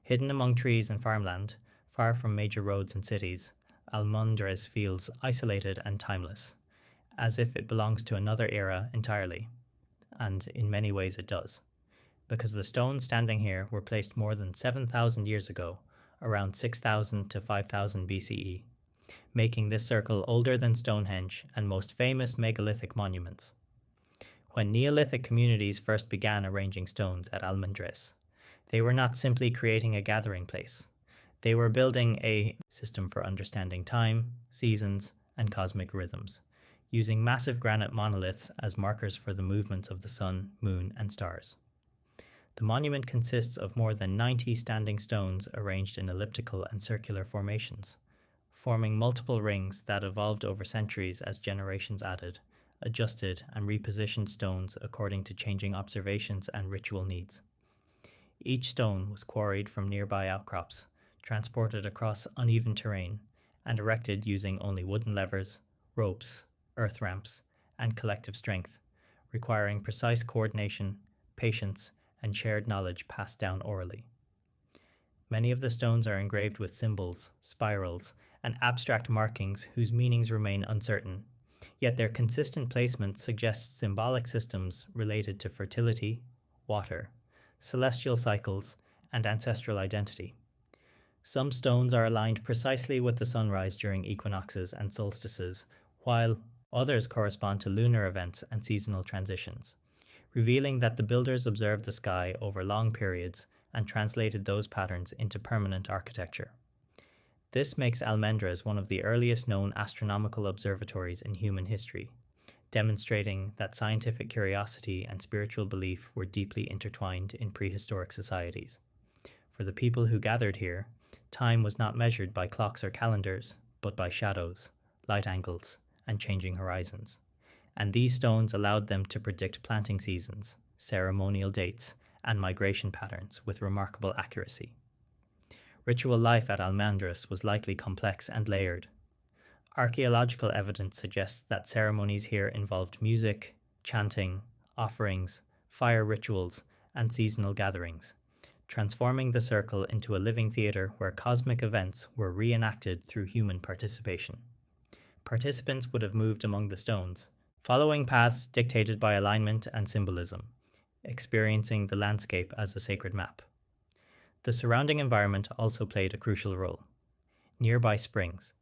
Hidden among trees and farmland, far from major roads and cities, Almendres feels isolated and timeless, as if it belongs to another era entirely. And in many ways it does, because the stones standing here were placed more than 7,000 years ago, around 6,000 to 5,000 BCE, making this circle older than Stonehenge and most famous megalithic monuments. When Neolithic communities first began arranging stones at Almendres, they were not simply creating a gathering place. They were building a system for understanding time, seasons, and cosmic rhythms, using massive granite monoliths as markers for the movements of the sun, moon, and stars. The monument consists of more than 90 standing stones arranged in elliptical and circular formations, forming multiple rings that evolved over centuries as generations added, adjusted, and repositioned stones according to changing observations and ritual needs. Each stone was quarried from nearby outcrops, transported across uneven terrain, and erected using only wooden levers, ropes, earth ramps, and collective strength, requiring precise coordination, patience, and shared knowledge passed down orally. Many of the stones are engraved with symbols, spirals, and abstract markings whose meanings remain uncertain, yet their consistent placement suggests symbolic systems related to fertility, water, celestial cycles, and ancestral identity. Some stones are aligned precisely with the sunrise during equinoxes and solstices, while others correspond to lunar events and seasonal transitions, revealing that the builders observed the sky over long periods and translated those patterns into permanent architecture. This makes Almendres one of the earliest known astronomical observatories in human history, demonstrating that scientific curiosity and spiritual belief were deeply intertwined in prehistoric societies. For the people who gathered here, time was not measured by clocks or calendars, but by shadows, light angles, and changing horizons. And these stones allowed them to predict planting seasons, ceremonial dates, and migration patterns with remarkable accuracy. Ritual life at Almendres was likely complex and layered. Archaeological evidence suggests that ceremonies here involved music, chanting, offerings, fire rituals, and seasonal gatherings, transforming the circle into a living theater where cosmic events were reenacted through human participation. Participants would have moved among the stones, following paths dictated by alignment and symbolism, experiencing the landscape as a sacred map. The surrounding environment also played a crucial role. Nearby springs,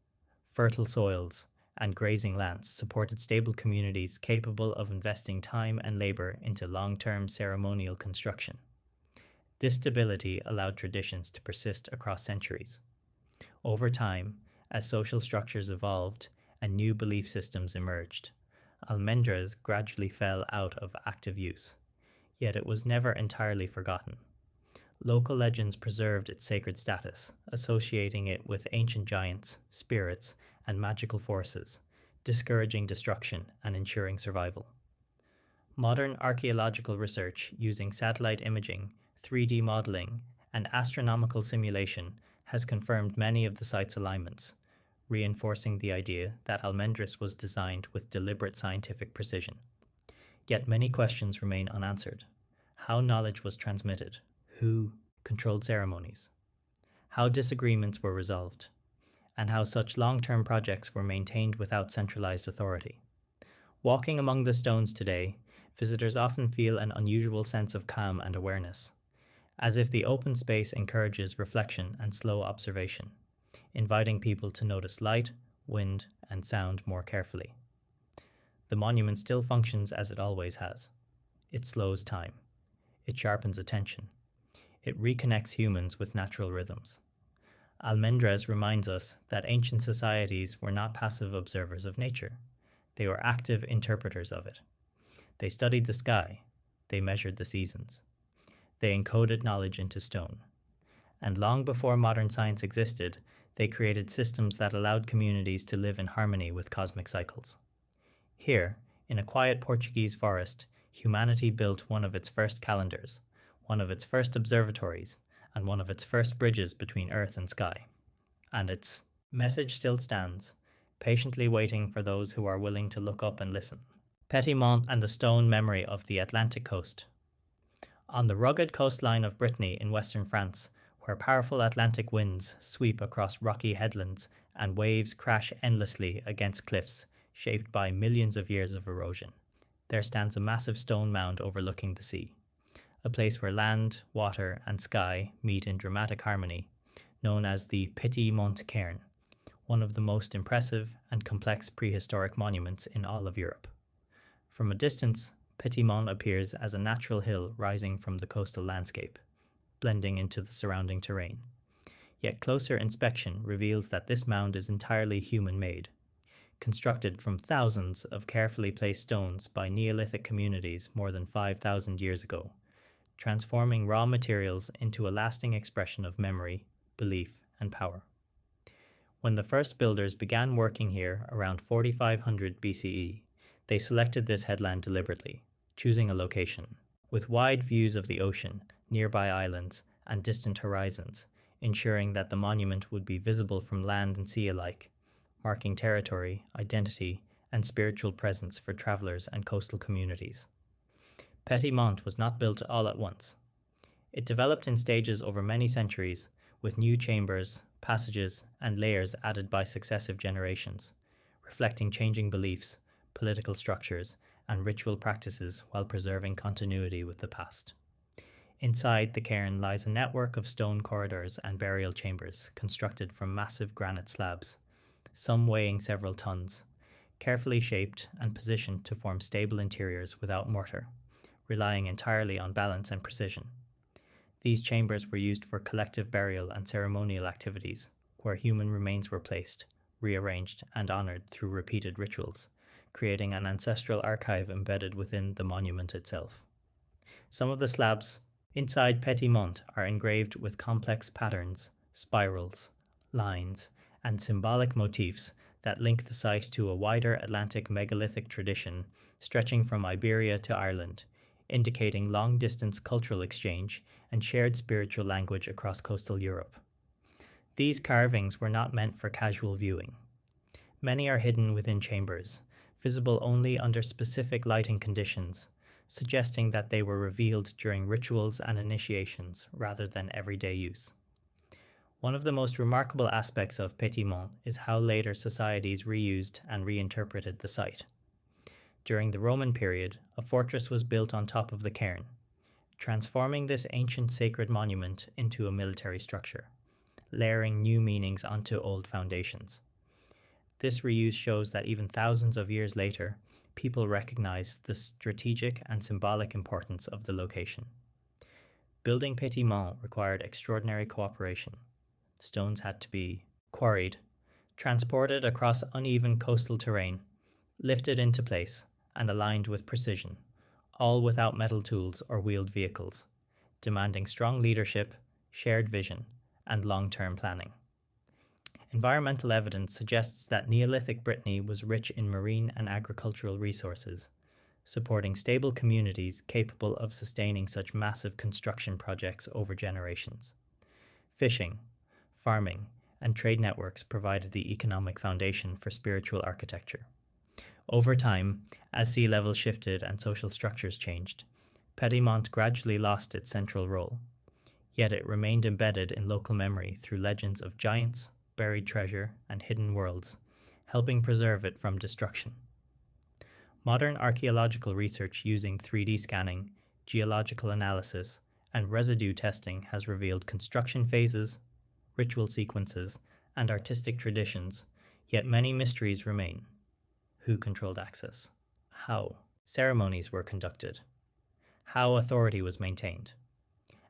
fertile soils, and grazing lands supported stable communities capable of investing time and labor into long-term ceremonial construction. This stability allowed traditions to persist across centuries. Over time, as social structures evolved and new belief systems emerged, Almendres gradually fell out of active use, yet it was never entirely forgotten. Local legends preserved its sacred status, associating it with ancient giants, spirits, and magical forces, discouraging destruction and ensuring survival. Modern archaeological research using satellite imaging, 3D modeling, and astronomical simulation has confirmed many of the site's alignments, reinforcing the idea that Almendres was designed with deliberate scientific precision. Yet many questions remain unanswered. How knowledge was transmitted? Who controlled ceremonies? How disagreements were resolved? And how such long-term projects were maintained without centralized authority. Walking among the stones today, visitors often feel an unusual sense of calm and awareness, as if the open space encourages reflection and slow observation, inviting people to notice light, wind, and sound more carefully. The monument still functions as it always has. It slows time. It sharpens attention. It reconnects humans with natural rhythms. Almendres reminds us that ancient societies were not passive observers of nature. They were active interpreters of it. They studied the sky. They measured the seasons. They encoded knowledge into stone. And long before modern science existed, they created systems that allowed communities to live in harmony with cosmic cycles. Here, in a quiet Portuguese forest, humanity built one of its first calendars, one of its first observatories, and one of its first bridges between earth and sky. And its message still stands, patiently waiting for those who are willing to look up and listen. Petit-Mont and the stone memory of the Atlantic coast. On the rugged coastline of Brittany in western France, where powerful Atlantic winds sweep across rocky headlands and waves crash endlessly against cliffs shaped by millions of years of erosion, there stands a massive stone mound overlooking the sea, a place where land, water, and sky meet in dramatic harmony, known as the Petit-Mont Cairn, one of the most impressive and complex prehistoric monuments in all of Europe. From a distance, Petit-Mont appears as a natural hill rising from the coastal landscape, blending into the surrounding terrain. Yet closer inspection reveals that this mound is entirely human-made, constructed from thousands of carefully placed stones by Neolithic communities more than 5,000 years ago, transforming raw materials into a lasting expression of memory, belief, and power. When the first builders began working here around 4500 BCE, they selected this headland deliberately, choosing a location with wide views of the ocean, nearby islands, and distant horizons, ensuring that the monument would be visible from land and sea alike, marking territory, identity, and spiritual presence for travelers and coastal communities. Petit-Mont was not built all at once. It developed in stages over many centuries, with new chambers, passages, and layers added by successive generations, reflecting changing beliefs, political structures, and ritual practices while preserving continuity with the past. Inside the cairn lies a network of stone corridors and burial chambers constructed from massive granite slabs, some weighing several tons, carefully shaped and positioned to form stable interiors without mortar, relying entirely on balance and precision. These chambers were used for collective burial and ceremonial activities, where human remains were placed, rearranged, and honored through repeated rituals, creating an ancestral archive embedded within the monument itself. Some of the slabs inside Petit-Mont are engraved with complex patterns, spirals, lines, and symbolic motifs that link the site to a wider Atlantic megalithic tradition stretching from Iberia to Ireland, indicating long-distance cultural exchange and shared spiritual language across coastal Europe. These carvings were not meant for casual viewing. Many are hidden within chambers, visible only under specific lighting conditions, suggesting that they were revealed during rituals and initiations rather than everyday use. One of the most remarkable aspects of Petit-Mont is how later societies reused and reinterpreted the site. During the Roman period, a fortress was built on top of the cairn, transforming this ancient sacred monument into a military structure, layering new meanings onto old foundations. This reuse shows that even thousands of years later, people recognize the strategic and symbolic importance of the location. Building Petit-Mont required extraordinary cooperation. Stones had to be quarried, transported across uneven coastal terrain, lifted into place, and aligned with precision, all without metal tools or wheeled vehicles, demanding strong leadership, shared vision, and long-term planning. Environmental evidence suggests that Neolithic Brittany was rich in marine and agricultural resources, supporting stable communities capable of sustaining such massive construction projects over generations. Fishing, farming, and trade networks provided the economic foundation for spiritual architecture. Over time, as sea levels shifted and social structures changed, Petit-Mont gradually lost its central role, yet it remained embedded in local memory through legends of giants, buried treasure, and hidden worlds, helping preserve it from destruction. Modern archaeological research using 3D scanning, geological analysis, and residue testing has revealed construction phases, ritual sequences, and artistic traditions, Yet many mysteries remain. Who controlled access? How ceremonies were conducted? How authority was maintained?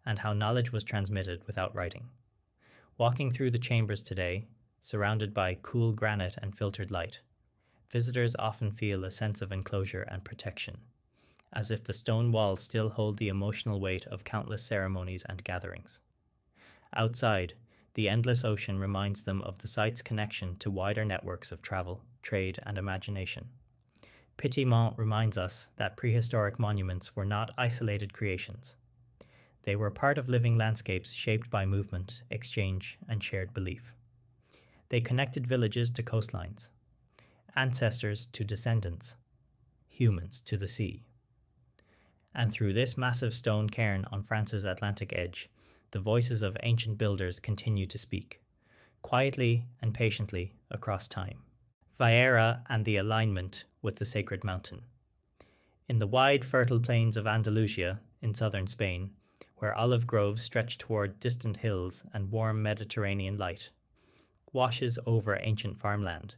And how knowledge was transmitted without writing. Walking through the chambers today, surrounded by cool granite and filtered light, visitors often feel a sense of enclosure and protection, as if the stone walls still hold the emotional weight of countless ceremonies and gatherings. Outside, the endless ocean reminds them of the site's connection to wider networks of travel, trade, and imagination. Petit Mont reminds us that prehistoric monuments were not isolated creations. They were part of living landscapes shaped by movement, exchange, and shared belief. They connected villages to coastlines, ancestors to descendants, humans to the sea. And through this massive stone cairn on France's Atlantic edge, the voices of ancient builders continue to speak, quietly and patiently across time. Vieira and the alignment with the sacred mountain. In the wide, fertile plains of Andalusia in southern Spain, where olive groves stretch toward distant hills and warm Mediterranean light washes over ancient farmland,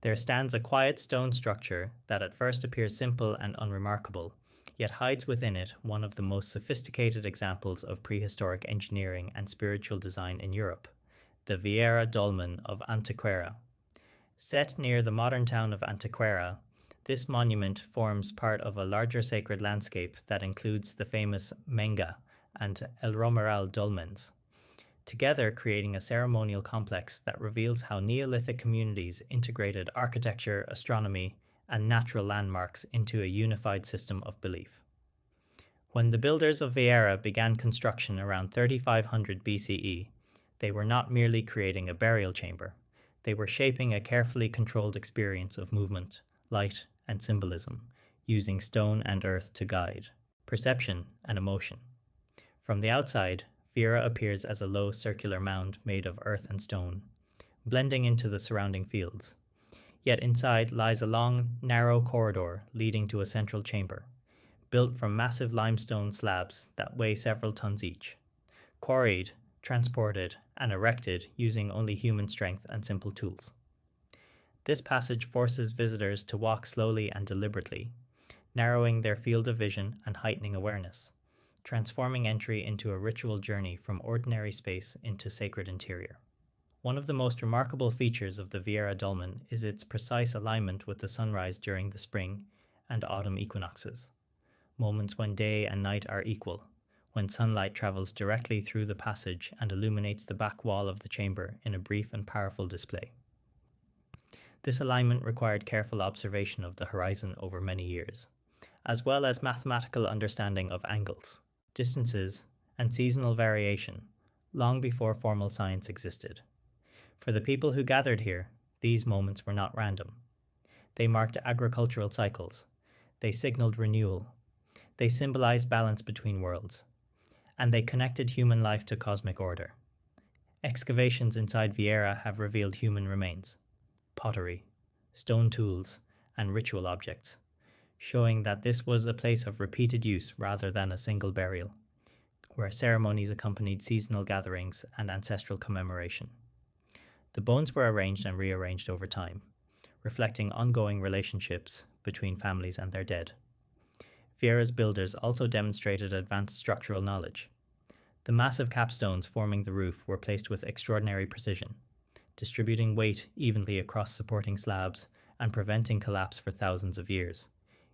there stands a quiet stone structure that at first appears simple and unremarkable, yet hides within it one of the most sophisticated examples of prehistoric engineering and spiritual design in Europe, the Vieira Dolmen of Antequera. Set near the modern town of Antequera, this monument forms part of a larger sacred landscape that includes the famous Menga and El Romeral dolmens, together creating a ceremonial complex that reveals how Neolithic communities integrated architecture, astronomy, and natural landmarks into a unified system of belief. When the builders of Vieira began construction around 3500 BCE, they were not merely creating a burial chamber. They were shaping a carefully controlled experience of movement, light, and symbolism, using stone and earth to guide perception and emotion. From the outside, Vieira appears as a low circular mound made of earth and stone, blending into the surrounding fields. Yet inside lies a long, narrow corridor leading to a central chamber, built from massive limestone slabs that weigh several tons each, quarried, transported, and erected using only human strength and simple tools. This passage forces visitors to walk slowly and deliberately, narrowing their field of vision and heightening awareness, transforming entry into a ritual journey from ordinary space into sacred interior. One of the most remarkable features of the Vieira Dolmen is its precise alignment with the sunrise during the spring and autumn equinoxes, moments when day and night are equal, when sunlight travels directly through the passage and illuminates the back wall of the chamber in a brief and powerful display. This alignment required careful observation of the horizon over many years, as well as mathematical understanding of angles, distances, and seasonal variation, long before formal science existed. For the people who gathered here, these moments were not random. They marked agricultural cycles. They signaled renewal. They symbolized balance between worlds. And they connected human life to cosmic order. Excavations inside Vieira have revealed human remains, pottery, stone tools, and ritual objects, showing that this was a place of repeated use rather than a single burial, where ceremonies accompanied seasonal gatherings and ancestral commemoration. The bones were arranged and rearranged over time, reflecting ongoing relationships between families and their dead. Vieira's builders also demonstrated advanced structural knowledge. The massive capstones forming the roof were placed with extraordinary precision, distributing weight evenly across supporting slabs and preventing collapse for thousands of years,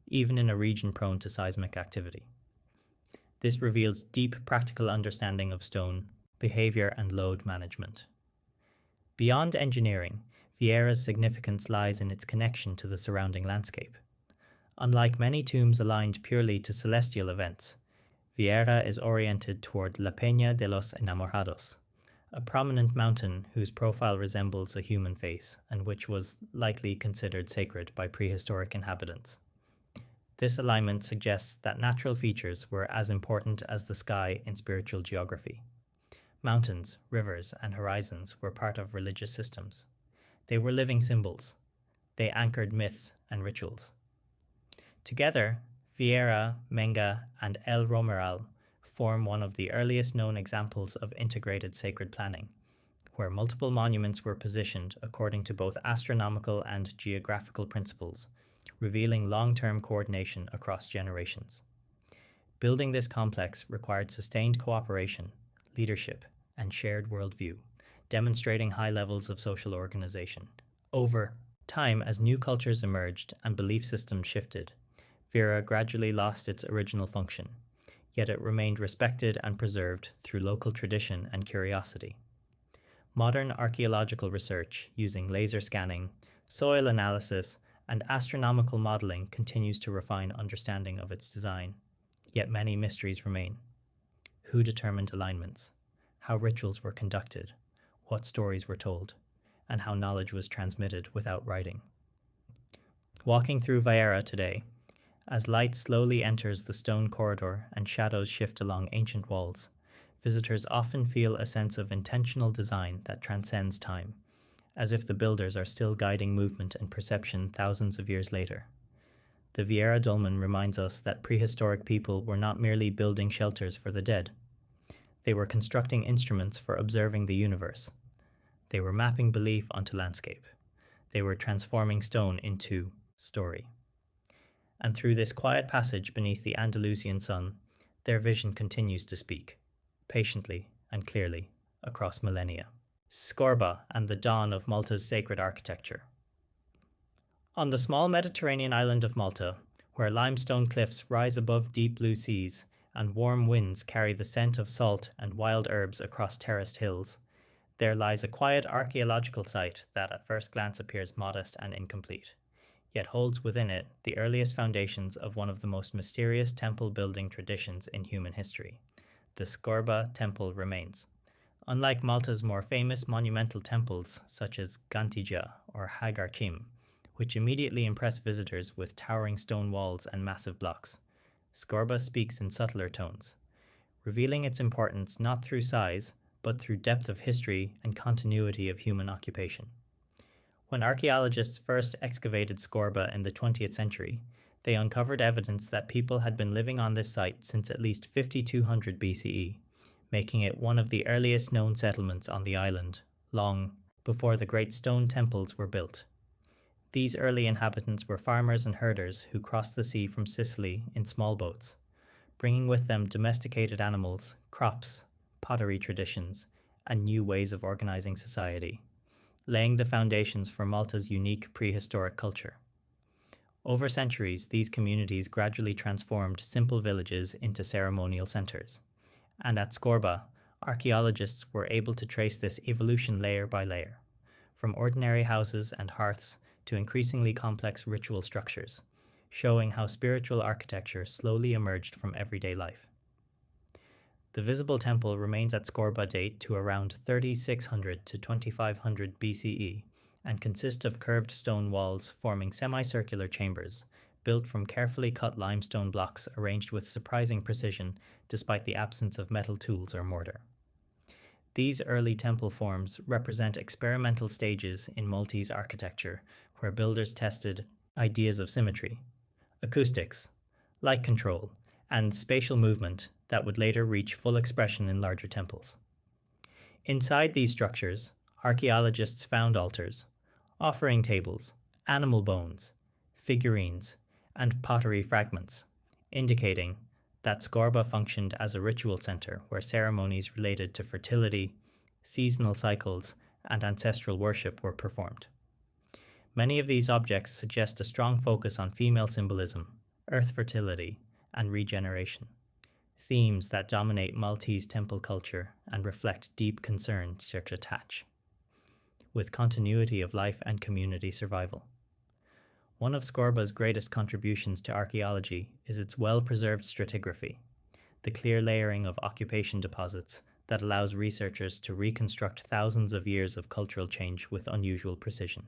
even in a region prone to seismic activity. This reveals deep practical understanding of stone, behavior, and load management. Beyond engineering, Vieira's significance lies in its connection to the surrounding landscape. Unlike many tombs aligned purely to celestial events, Vieira is oriented toward La Peña de los Enamorados, a prominent mountain whose profile resembles a human face and which was likely considered sacred by prehistoric inhabitants. This alignment suggests that natural features were as important as the sky in spiritual geography. Mountains, rivers, and horizons were part of religious systems. They were living symbols. They anchored myths and rituals. Together, Vieira, Menga, and El Romeral form one of the earliest known examples of integrated sacred planning, where multiple monuments were positioned according to both astronomical and geographical principles, revealing long-term coordination across generations. Building this complex required sustained cooperation, leadership, and shared worldview, demonstrating high levels of social organization. Over time, as new cultures emerged and belief systems shifted, Vera gradually lost its original function, yet it remained respected and preserved through local tradition and curiosity. Modern archaeological research using laser scanning, soil analysis, and astronomical modeling continues to refine understanding of its design, yet many mysteries remain. Who determined alignments? How rituals were conducted? What stories were told? And how knowledge was transmitted without writing. Walking through Viera today, as light slowly enters the stone corridor and shadows shift along ancient walls, visitors often feel a sense of intentional design that transcends time, as if the builders are still guiding movement and perception thousands of years later. The Viera Dolmen reminds us that prehistoric people were not merely building shelters for the dead. They were constructing instruments for observing the universe. They were mapping belief onto landscape. They were transforming stone into story. And through this quiet passage beneath the Andalusian sun, their vision continues to speak, patiently and clearly, across millennia. Scorba and the dawn of Malta's sacred architecture. On the small Mediterranean island of Malta, where limestone cliffs rise above deep blue seas and warm winds carry the scent of salt and wild herbs across terraced hills, there lies a quiet archaeological site that at first glance appears modest and incomplete, yet holds within it the earliest foundations of one of the most mysterious temple building traditions in human history. The Scorba temple remains. Unlike Malta's more famous monumental temples such as Gantija or Hagar Kim, which immediately impress visitors with towering stone walls and massive blocks, Scorba speaks in subtler tones, revealing its importance not through size, but through depth of history and continuity of human occupation. When archaeologists first excavated Scorba in the 20th century, they uncovered evidence that people had been living on this site since at least 5200 BCE, making it one of the earliest known settlements on the island, long before the great stone temples were built. These early inhabitants were farmers and herders who crossed the sea from Sicily in small boats, bringing with them domesticated animals, crops, pottery traditions, and new ways of organizing society, laying the foundations for Malta's unique prehistoric culture. Over centuries, these communities gradually transformed simple villages into ceremonial centers, and at Scorba, archaeologists were able to trace this evolution layer by layer, from ordinary houses and hearths to increasingly complex ritual structures, showing how spiritual architecture slowly emerged from everyday life. The visible temple remains at Scorba date to around 3600 to 2500 BCE and consists of curved stone walls forming semicircular chambers, built from carefully cut limestone blocks arranged with surprising precision despite the absence of metal tools or mortar. These early temple forms represent experimental stages in Maltese architecture where builders tested ideas of symmetry, acoustics, light control, and spatial movement that would later reach full expression in larger temples. Inside these structures, archaeologists found altars, offering tables, animal bones, figurines, and pottery fragments, indicating that Scorba functioned as a ritual center where ceremonies related to fertility, seasonal cycles, and ancestral worship were performed. Many of these objects suggest a strong focus on female symbolism, earth fertility, and regeneration, themes that dominate Maltese temple culture and reflect deep concern to attach, with continuity of life and community survival. One of Scorba's greatest contributions to archaeology is its well-preserved stratigraphy, the clear layering of occupation deposits that allows researchers to reconstruct thousands of years of cultural change with unusual precision.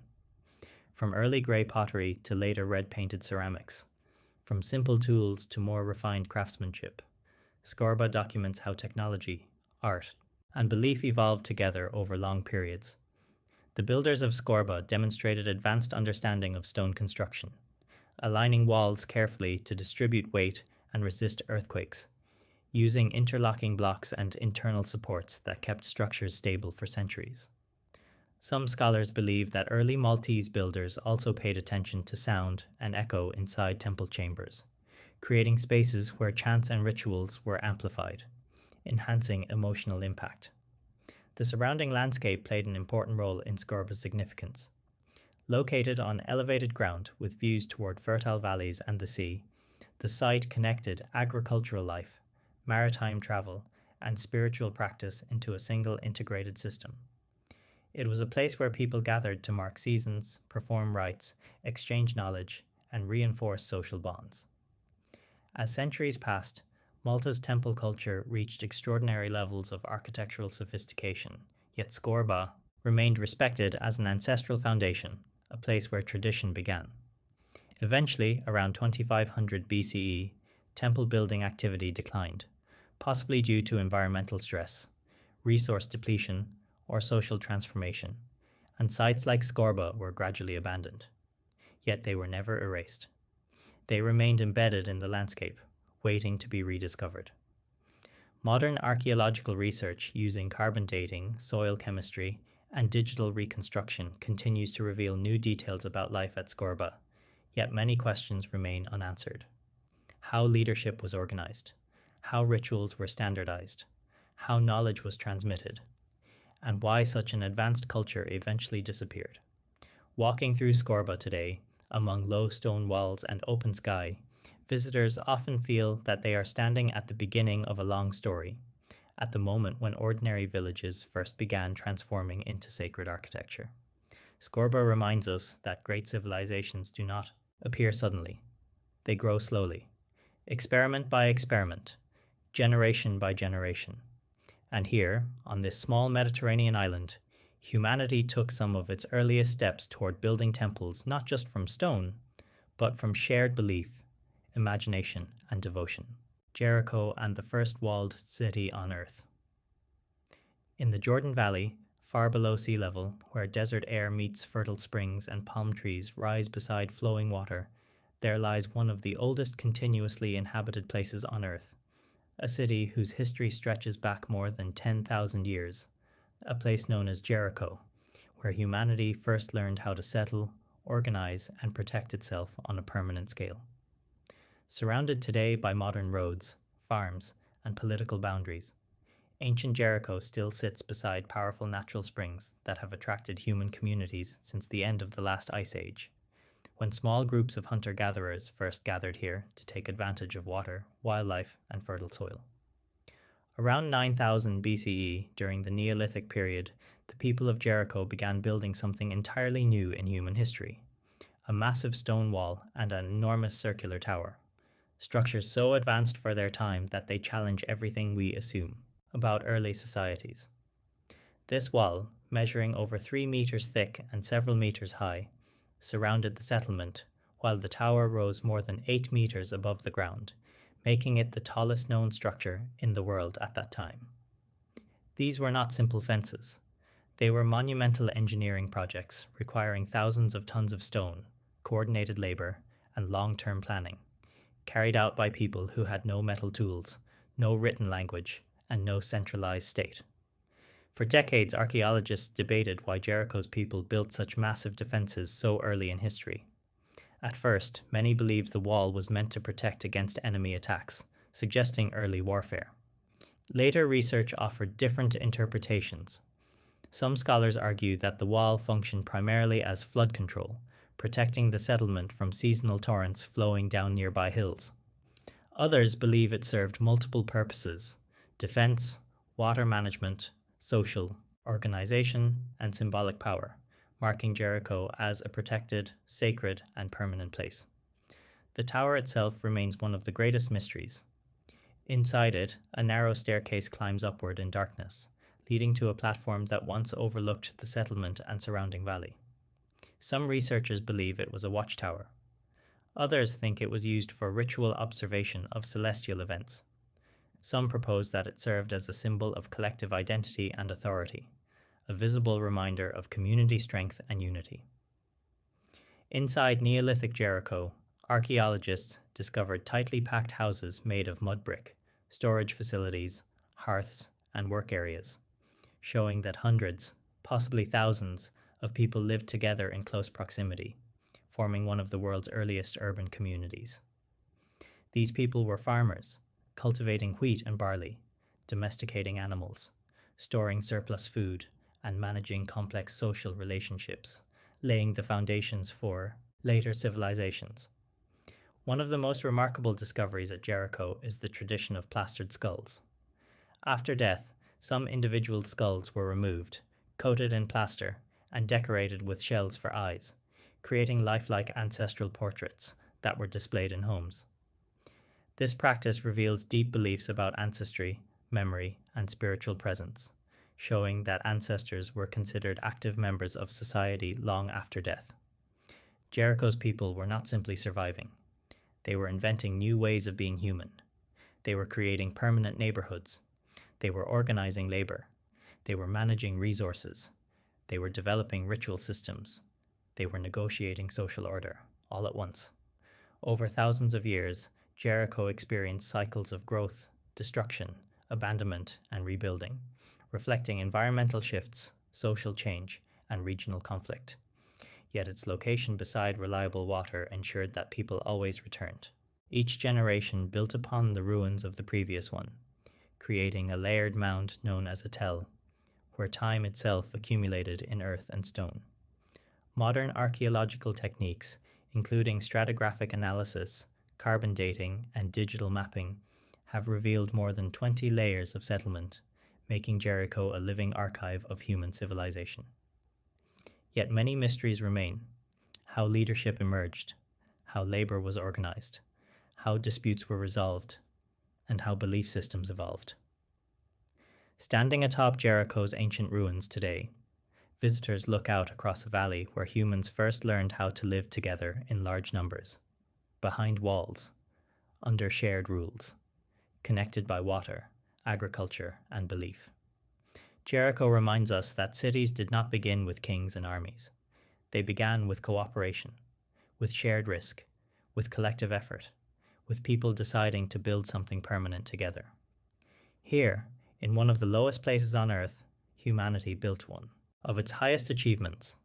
From early grey pottery to later red-painted ceramics, from simple tools to more refined craftsmanship, Scorba documents how technology, art, and belief evolved together over long periods. The builders of Scorba demonstrated advanced understanding of stone construction, aligning walls carefully to distribute weight and resist earthquakes, using interlocking blocks and internal supports that kept structures stable for centuries. Some scholars believe that early Maltese builders also paid attention to sound and echo inside temple chambers, creating spaces where chants and rituals were amplified, enhancing emotional impact. The surrounding landscape played an important role in Scorba's significance. Located on elevated ground with views toward fertile valleys and the sea, the site connected agricultural life, maritime travel, and spiritual practice into a single integrated system. It was a place where people gathered to mark seasons, perform rites, exchange knowledge, and reinforce social bonds. As centuries passed, Malta's temple culture reached extraordinary levels of architectural sophistication, yet Scorba remained respected as an ancestral foundation, a place where tradition began. Eventually, around 2500 BCE, temple building activity declined, possibly due to environmental stress, resource depletion, or social transformation, and sites like Scorba were gradually abandoned. Yet they were never erased. They remained embedded in the landscape, waiting to be rediscovered. Modern archaeological research using carbon dating, soil chemistry, and digital reconstruction continues to reveal new details about life at Scorba, yet many questions remain unanswered. How leadership was organized, how rituals were standardized, how knowledge was transmitted, and why such an advanced culture eventually disappeared. Walking through Scorba today, among low stone walls and open sky, visitors often feel that they are standing at the beginning of a long story, at the moment when ordinary villages first began transforming into sacred architecture. Scorba reminds us that great civilizations do not appear suddenly. They grow slowly, experiment by experiment, generation by generation. And here, on this small Mediterranean island, humanity took some of its earliest steps toward building temples not just from stone, but from shared belief, imagination, and devotion. Jericho and the first walled city on earth. In the Jordan Valley, far below sea level, where desert air meets fertile springs and palm trees rise beside flowing water, there lies one of the oldest continuously inhabited places on earth, a city whose history stretches back more than 10,000 years, a place known as Jericho, where humanity first learned how to settle, organize, and protect itself on a permanent scale. Surrounded today by modern roads, farms, and political boundaries, ancient Jericho still sits beside powerful natural springs that have attracted human communities since the end of the last ice age, when small groups of hunter-gatherers first gathered here to take advantage of water, wildlife, and fertile soil. Around 9000 BCE, during the Neolithic period, the people of Jericho began building something entirely new in human history: a massive stone wall and an enormous circular tower, structures so advanced for their time that they challenge everything we assume about early societies. This wall, measuring over 3 meters thick and several meters high, surrounded the settlement, while the tower rose more than 8 meters above the ground, making it the tallest known structure in the world at that time. These were not simple fences. They were monumental engineering projects requiring thousands of tons of stone, coordinated labor, and long-term planning, carried out by people who had no metal tools, no written language, and no centralized state. For decades, archaeologists debated why Jericho's people built such massive defenses so early in history. At first, many believed the wall was meant to protect against enemy attacks, suggesting early warfare. Later research offered different interpretations. Some scholars argue that the wall functioned primarily as flood control, protecting the settlement from seasonal torrents flowing down nearby hills. Others believe it served multiple purposes: defense, water management, social, organization, and symbolic power, marking Jericho as a protected, sacred, and permanent place. The tower itself remains one of the greatest mysteries. Inside it, a narrow staircase climbs upward in darkness, leading to a platform that once overlooked the settlement and surrounding valley. Some researchers believe it was a watchtower. Others think it was used for ritual observation of celestial events. Some propose that it served as a symbol of collective identity and authority, a visible reminder of community strength and unity. Inside Neolithic Jericho, archaeologists discovered tightly packed houses made of mud brick, storage facilities, hearths, and work areas, showing that hundreds, Possibly thousands of people lived together in close proximity, forming one of the world's earliest urban communities. These people were farmers, cultivating wheat and barley, domesticating animals, storing surplus food, and managing complex social relationships, laying the foundations for later civilizations. One of the most remarkable discoveries at Jericho is the tradition of plastered skulls. After death, some individual skulls were removed, coated in plaster, and decorated with shells for eyes, creating lifelike ancestral portraits that were displayed in homes. This practice reveals deep beliefs about ancestry, memory, and spiritual presence, showing that ancestors were considered active members of society long after death. Jericho's people were not simply surviving. They were inventing new ways of being human. They were creating permanent neighborhoods. They were organizing labor. They were managing resources. They were developing ritual systems. They were negotiating social order, all at once. Over thousands of years, Jericho experienced cycles of growth, destruction, abandonment, and rebuilding, reflecting environmental shifts, social change, and regional conflict. Yet its location beside reliable water ensured that people always returned. Each generation built upon the ruins of the previous one, creating a layered mound known as a tell, where time itself accumulated in earth and stone. Modern archaeological techniques, including stratigraphic analysis, carbon dating, and digital mapping, have revealed more than 20 layers of settlement, making Jericho a living archive of human civilization. Yet many mysteries remain: how leadership emerged, how labor was organized, how disputes were resolved, and how belief systems evolved. Standing atop Jericho's ancient ruins today, visitors look out across a valley where humans first learned how to live together in large numbers, behind walls, under shared rules, connected by water, agriculture, and belief. Jericho reminds us that cities did not begin with kings and armies. They began with cooperation, with shared risk, with collective effort, with people deciding to build something permanent together. Here, in one of the lowest places on earth, humanity built one of its highest achievements,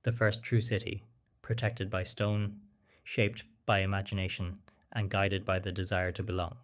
the first true city, protected by stone, shaped by imagination, and guided by the desire to belong.